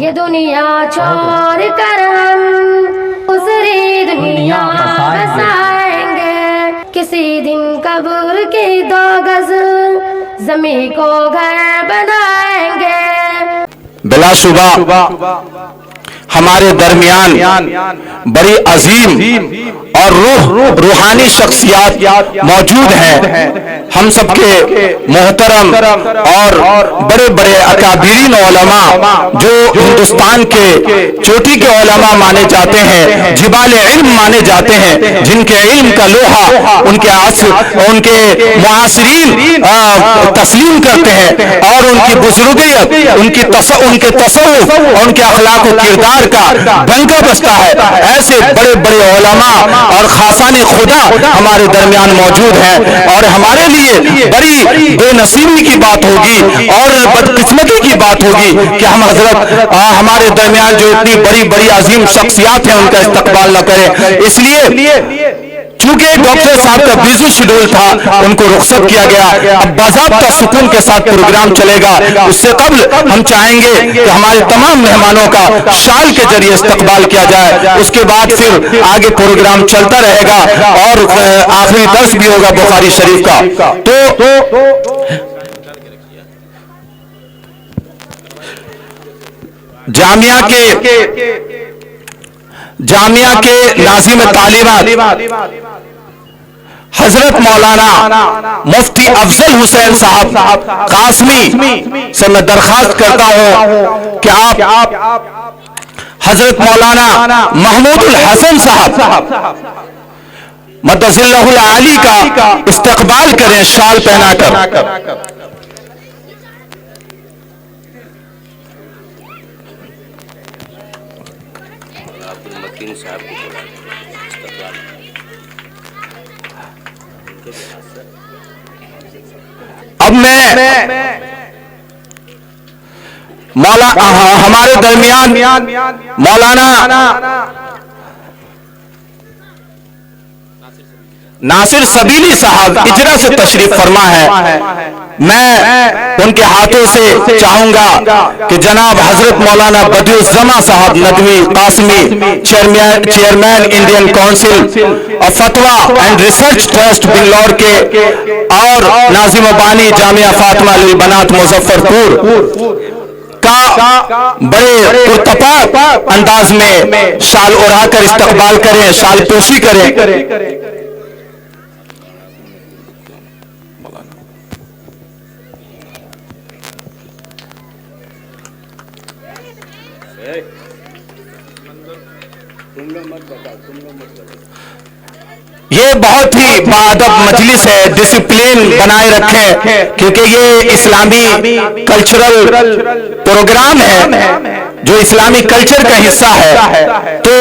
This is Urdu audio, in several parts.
یہ دنیا چھوڑ کر ہم دوسری دنیا بسائیں گے، کسی دن قبر کی 2 گز زمین کو گھر بنائیں گے۔ بلا شبہ ہمارے درمیان بڑی عظیم اور روحانی شخصیات موجود ہیں۔ ہم سب کے محترم اور بڑے بڑے اکابرین علماء جو ہندوستان کے چوٹی کے علماء مانے جاتے ہیں، جبال علم مانے جاتے ہیں، جن کے علم کا لوہا ان کے معاصرین تسلیم کرتے ہیں، اور ان کی بزرگیت، ان کے تصوف اور ان کے اخلاق و کردار کا بنگا بستا ہے۔ ایسے بڑے بڑے علماء اور خاصان خدا ہمارے درمیان موجود ہیں، اور ہمارے لیے بڑی بے نصیبی کی بات ہوگی اور بدقسمتی کی بات ہوگی کہ ہم حضرت ہمارے درمیان جو اتنی بڑی بڑی عظیم شخصیات ہیں ان کا استقبال نہ کریں۔ اس لیے چونکہ ڈاکٹر صاحب کا بیزی شیڈول تھا، ان کو رخصت کیا گیا، اب باضابطہ سکون کے ساتھ پروگرام چلے گا۔ اس سے قبل ہم چاہیں گے کہ ہمارے تمام مہمانوں کا شال کے ذریعے استقبال کیا جائے، اس کے بعد پھر آگے پروگرام چلتا رہے گا اور آخری درس بھی ہوگا بخاری شریف کا۔ تو جامعہ کے ناظم تعلیمات حضرت مولانا مفتی افضل حسین صاحب قاسمی سے میں درخواست کرتا ہوں کہ آپ حضرت مولانا محمود الحسن صاحب مدث اللہ العالی کا استقبال کریں شال پہنا کر۔ اب میں ہمارے درمیان مولانا ناصر سبیلی صاحب اجرا سے تشریف فرما ہے۔ میں ان کے ہاتھوں سے چاہوں گا کہ جناب حضرت مولانا بدیع الزماں صاحب Nadvi Qasmi chairman Indian Council of Fatwa and Research Trust Bangalore کے اور ناظم بانی جامعہ فاطمہ للبنات مظفر پور کا بڑے پرتپاک انداز میں شال اڑا کر استقبال کریں، شال پوشی کریں۔ یہ بہت ہی باادب مجلس ہے، ڈسپلین بنائے رکھیں کیونکہ یہ اسلامی کلچرل پروگرام ہے جو اسلامی کلچر کا حصہ ہے، تو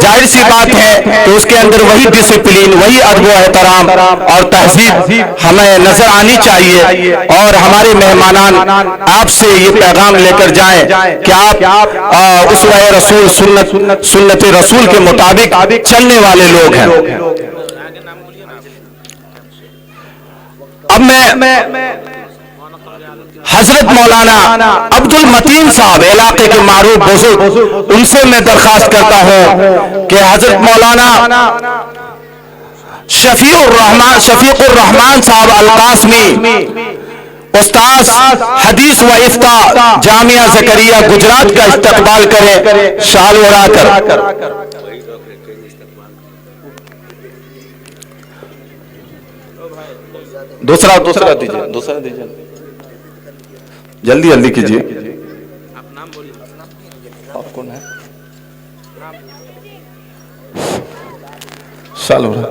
ظاہر سی بات ہے کہ اس کے اندر وہی ڈسپلین، وہی ادب و احترام اور تہذیب ہمیں نظر آنی چاہیے، اور ہمارے مہمانان آپ سے یہ پیغام لے کر جائیں کہ آپ اسوہ رسول سنت رسول کے مطابق چلنے والے لوگ ہیں۔ اب میں حضرت مولانا عبد المتین صاحب علاقے کے معروف بزرگ، ان سے میں درخواست کرتا ہوں کہ حضرت مولانا شفیق الرحمان صاحب القاسمی استاذ حدیث و افتاء جامعہ زکریہ گجرات کا استقبال کریں شال اڑا کر۔ دوسرا دیجیے جلدی کیجیے۔ آپ کون ہے؟ شال اڑا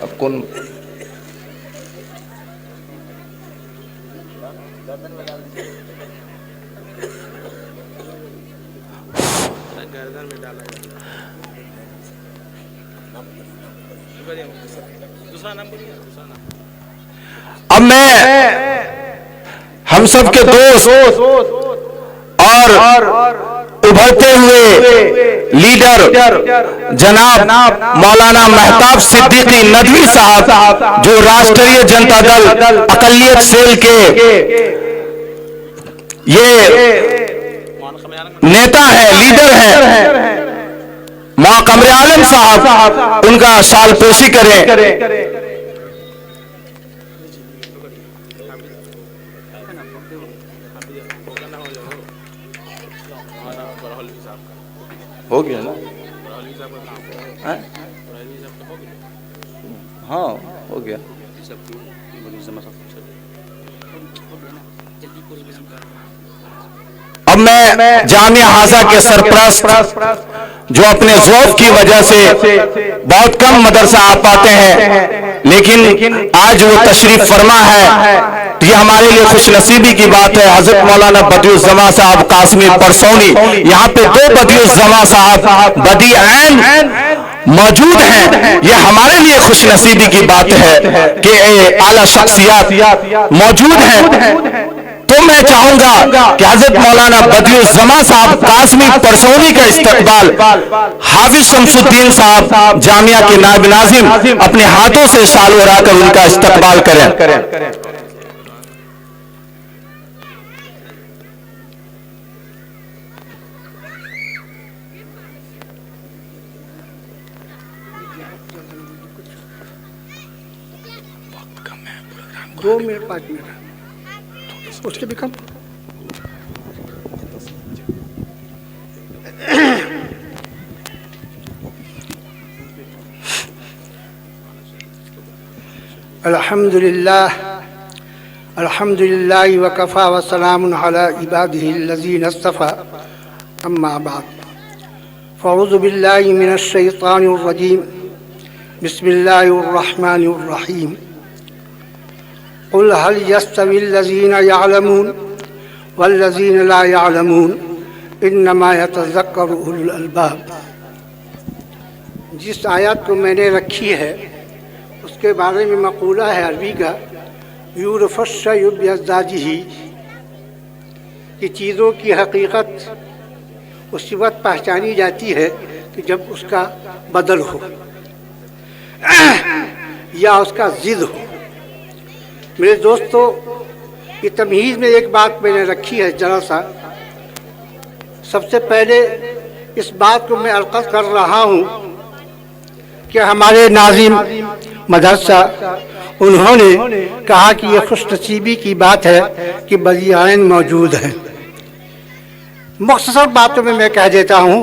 آپ کون؟ اب میں ہم سب کے دوست اور ابھرتے ہوئے لیڈر جناب مولانا مہتاب صدیقی ندوی صاحب جو راشٹریہ جنتا دل اقلیت سیل کے یہ نیتا ہے، لیڈر ہے ماں قمر عالم صاحب، ان کا سال پوشی کریں۔ ہو گیا نا؟ ہاں ہو گیا۔ اب میں جامعہ حاضہ کے سرپرست جو اپنے ذوق کی وجہ سے بہت کم مدرسہ آ پاتے ہیں، لیکن آج وہ تشریف فرما ہے، یہ ہمارے لیے خوش نصیبی کی بات ہے۔ حضرت مولانا بدیع الزماں صاحب قاسمی پرسونی، یہاں پہ 2 بدیع الزماں صاحب بدیع عین موجود ہیں، یہ ہمارے لیے خوش نصیبی کی بات ہے کہ اعلیٰ شخصیات موجود ہیں۔ تو میں چاہوں گا کہ حضرت مولانا بدیع الزماں صاحب قاسمی پرسونی کا استقبال حافظ شمس الدین صاحب جامعہ کے نائب ناظم اپنے ہاتھوں سے شال اڑا کر ان کا استقبال کریں۔ دو منٹ 5 منٹ اس کے بھی کم۔ الحمدللہ وکفا وسلام علی عبادہ الذین اصطفی، اما بعد فاعوذ باللہ من الشیطان الرجیم، بسم اللہ الرحمن الرحیم۔ قل هل يستوي الذين يعلمون والذين لا يعلمون انما يتذكر اولو الالباب۔ جس آیت کو میں نے رکھی ہے اس کے بارے میں مقولہ ہے عربی کا، یعرف الشیء بأضدادہ، کہ چیزوں کی حقیقت اسی وقت پہچانی جاتی ہے کہ جب اس کا بدل ہو یا اس کا ضد ہو۔ میرے دوستو، یہ تمہیز میں ایک بات میں نے رکھی ہے ذرا سا۔ سب سے پہلے اس بات کو میں عرض کر رہا ہوں کہ ہمارے ناظم مدرسہ انہوں نے کہا کہ یہ خوش نصیبی کی بات ہے کہ بدیع عین موجود ہیں۔ مختصر باتوں میں کہہ دیتا ہوں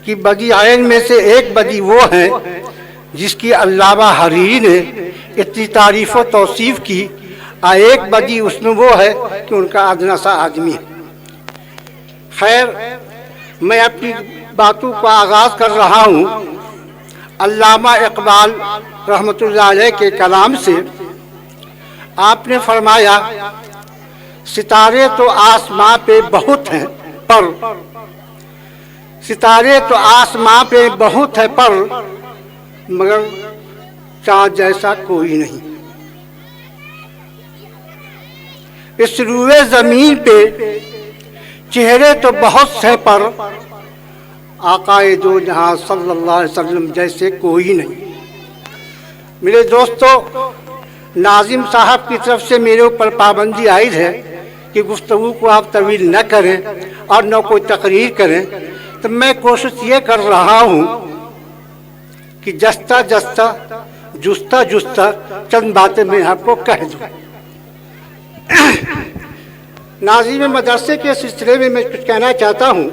کہ بدیع عین میں سے ایک بدیع وہ ہیں جس کی علامہ حریری نے اتنی تعریف و توصیف کی، اور ایک بدیع اس میں وہ ہے کہ ان کا ادنا سا آدمی ہے۔ خیر، میں اپنی باتوں کا آغاز کر رہا ہوں علامہ اقبال رحمۃ اللہ علیہ کے کلام سے۔ آپ نے فرمایا، ستارے تو آسماں پہ بہت ہیں پر، ستارے تو آسماں پہ بہت ہے پر، مگر چاند جیسا کوئی نہیں۔ اس روئے زمین پہ چہرے تو بہت سے پر، آقائے دو جہاں صلی اللہ علیہ وسلم جیسے کوئی نہیں۔ میرے دوستو، ناظم صاحب کی طرف سے میرے اوپر پابندی عائد ہے کہ گفتگو کو آپ طویل نہ کریں اور نہ کوئی تقریر کریں، تو میں کوشش یہ کر رہا ہوں کہ جستا جستا جستا جستا چند باتیں میں آپ کو کہہ دوں۔ ناظم مدرسے کے سلسلے میں کچھ کہنا چاہتا ہوں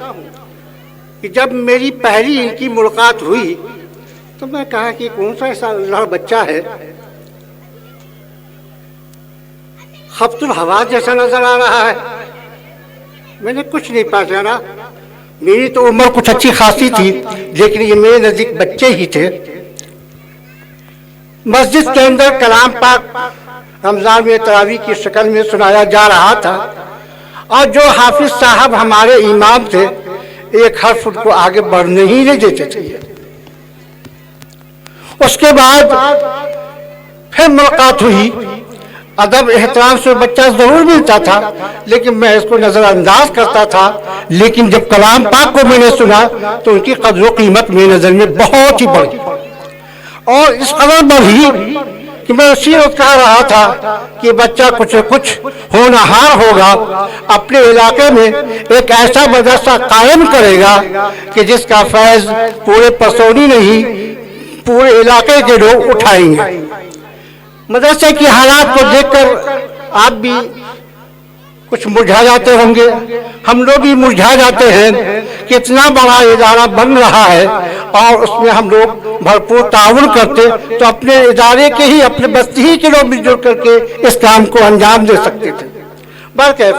کہ جب میری پہلی ان کی ملاقات ہوئی تو میں کہا کہ کون سا ایسا اللہ بچہ ہے، خبط الحوا جیسا نظر آ رہا ہے۔ میں نے کچھ نہیں پہچانا، میری تو عمر کچھ اچھی خاصی تھی، لیکن یہ میرے نزدیک بچے ہی تھے۔ مسجد کے اندر کلام پاک رمضان میں تراویح کی شکل میں سنایا جا رہا تھا، اور جو حافظ صاحب ہمارے امام تھے ایک حرف ان کو آگے بڑھنے ہی نہیں دیتے تھے۔ اس کے بعد پھر ملاقات ہوئی، ادب احترام سے بچہ ضرور ملتا تھا لیکن میں اس کو نظر انداز کرتا تھا، لیکن جب کلام پاک کو میں نے سنا تو ان کی قدر و قیمت میری نظر میں بہت ہی بڑھی، اور اس قدر بڑھی کہ میں اسی وقت کہہ رہا تھا کہ بچہ کچھ کچھ ہونہار ہوگا، اپنے علاقے میں ایک ایسا مدرسہ قائم کرے گا کہ جس کا فیض پورے پسونی نہیں پورے علاقے کے لوگ اٹھائیں گے۔ مدرسے کی حالات کو دیکھ کر آپ بھی کچھ مرجھا جاتے ہوں گے، ہم لوگ بھی مرجھا جاتے ہیں کہ اتنا بڑا ادارہ بن رہا ہے اور اس میں ہم لوگ بھرپور تعاون کرتے تو اپنے ادارے کے ہی اپنے بستی ہی کے لوگ مل جل کر کے اس کام کو انجام دے سکتے تھے۔ بلکہ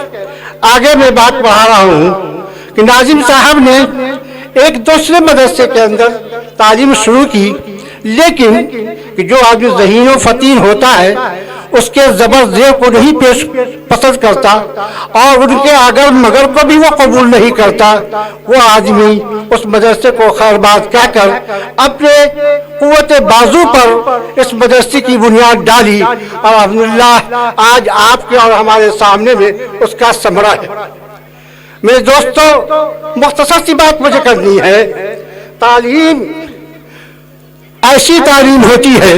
آگے میں بات بڑھا رہا ہوں کہ ناظم صاحب نے ایک دوسرے مدرسے کے اندر تعلیم شروع کی، لیکن جو آدمی ذہین و فطین ہوتا ہے اس کے زبر زیر کو نہیں پسند کرتا اور ان کے اگر مگر کو بھی وہ قبول نہیں کرتا، وہ آدمی اس مدرسے کو خیر بات کہہ کر اپنے قوت بازو پر اس مدرسے کی بنیاد ڈالی اور الحمدللہ آج آپ کے اور ہمارے سامنے میں اس کا ثمرہ ہے۔ میرے دوستو، مختصر سی بات مجھے کرنی ہے، تعلیم ایسی تعلیم ہوتی ہے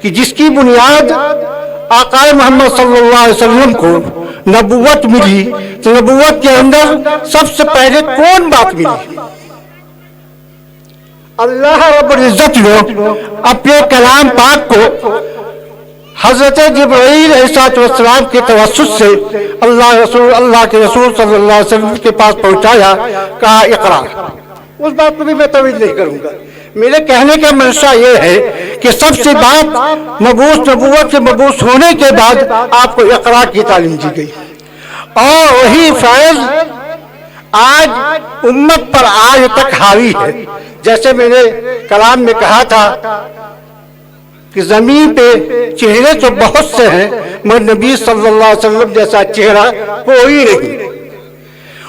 کہ جس کی بنیاد آقا محمد صلی اللہ علیہ وسلم کو نبوت ملی، تو نبوت کے اندر سب سے پہلے کون بات ملی؟ اللہ رب العزت نے اپنے کلام پاک کو حضرت جبرائیل علیہ السلام کے توسط سے اللہ کے رسول صلی اللہ علیہ وسلم کے پاس پہنچایا، کہا اقرا۔ اس بات کو بھی میں طویل نہیں کروں گا، میرے کہنے کا منشا یہ ہے کہ سب سے بات نبوت سے مبعوث ہونے کے بعد آپ کو اقرا کی تعلیم دی گئی، اور وہی فیض آج امت پر آج تک حاوی ہے۔ جیسے میں نے کلام میں کہا تھا کہ زمین پہ چہرے تو بہت سے ہیں مگر نبی صلی اللہ علیہ وسلم جیسا چہرہ کوئی نہیں۔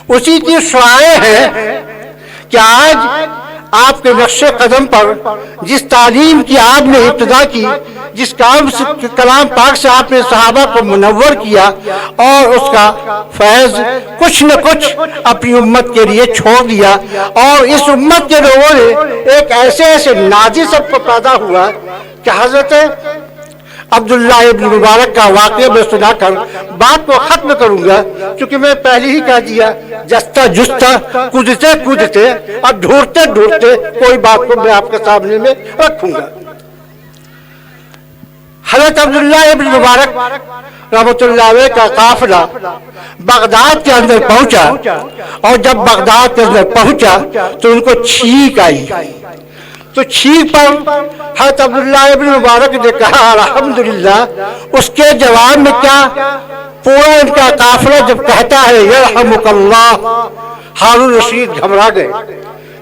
اسی کی شعائیں ہیں کہ آج آپ کے نقش قدم پر جس تعلیم کی آپ نے ابتدا کی، جس کلام پاک سے آپ نے صحابہ کو منور کیا اور اس کا فیض کچھ نہ کچھ اپنی امت کے لیے چھوڑ دیا، اور اس امت کے لوگوں نے ایک ایسے ناجی سب کو پیدا ہوا کہ حضرت عبداللہ ابن مبارک کا واقعہ میں سنا کر بات کو ختم کروں گا، کیونکہ میں پہلے ہی کہہ دیا جستا جستا کودتے اور ڈھونڈتے کوئی بات کو میں آپ کے سامنے میں رکھوں گا۔ حضرت عبداللہ ابن مبارک رحمۃ اللہ علیہ کا قافلہ بغداد کے اندر پہنچا، اور جب بغداد کے اندر پہنچا تو ان کو چھینک آئی، تو چھینک پر حضرت عبداللہ ابن مبارک نے کہا الحمدللہ۔ اس کے جواب میں کیا پورا ان کا قافلہ جب کہتا ہے یرحمک اللہ، ہارون رشید گھبرا گئے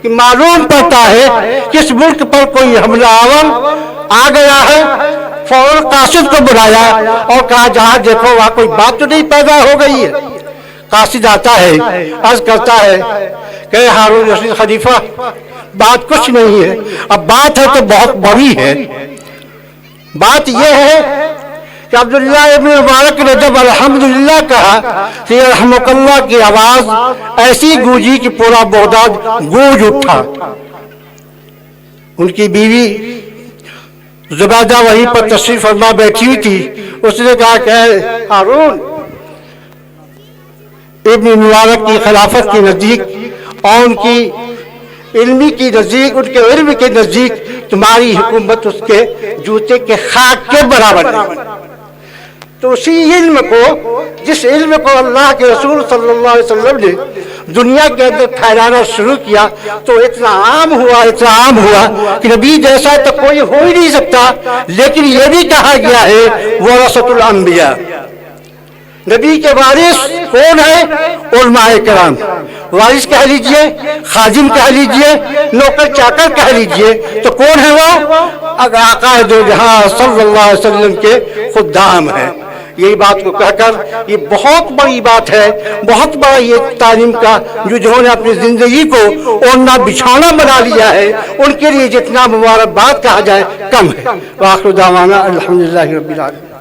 کہ معلوم پڑتا ہے کہ اس ملک پر کوئی حملہ آور آ گیا ہے۔ فوراً قاصد کو بلایا اور کہا جہاں دیکھو وہاں کوئی بات تو نہیں پیدا ہو گئی ہے۔ قاصد آتا ہے، عرض کرتا ہے کہ ہارون رشید خلیفہ بات کچھ نہیں ہے، اب بات ہے تو بہت بڑی ہے۔ بات یہ ہے کہ عبداللہ ابن مبارک نے جب الحمدللہ کہا کہ رحمک اللہ کی آواز ایسی گونجی کہ پورا بغداد گونج اٹھا۔ ان کی بیوی زبیدہ وہیں پر تشریف فرما بیٹھی ہوئی تھی، اس نے کہا کہ ہارون، ابن مبارک کی خلافت کے نزدیک اور ان کی علمی کی نزدیک، ان کے علم کے نزدیک تمہاری حکومت اس کے جوتے کے خاک کے برابر ہے۔ تو اسی علم کو، جس علم کو اللہ کے رسول صلی اللہ علیہ وسلم نے دنیا کے اندر پھیلانا شروع کیا، تو اتنا عام ہوا کہ نبی جیسا تو کوئی ہو ہی نہیں سکتا۔ لیکن یہ بھی کہا گیا ہے ورثۃ الانبیاء، نبی کے وارث کون ہے؟ علماء کرام۔ وارث کہہ لیجئے، خادم کہہ لیجئے، نوکر چاکر کہہ لیجئے، تو کون ہے وہ؟ آقا دو جہاں صلی اللہ علیہ وسلم کے خدام ہیں۔ یہی بات کو کہہ کر یہ بہت بڑی بات ہے، بہت بڑا یہ تعلیم کا جنہوں نے اپنی زندگی کو اوڑھنا بچھانا بنا لیا ہے، ان کے لیے جتنا مبارکباد کہا جائے کم ہے۔ وآخر دعوانا الحمدللہ رب العالمین۔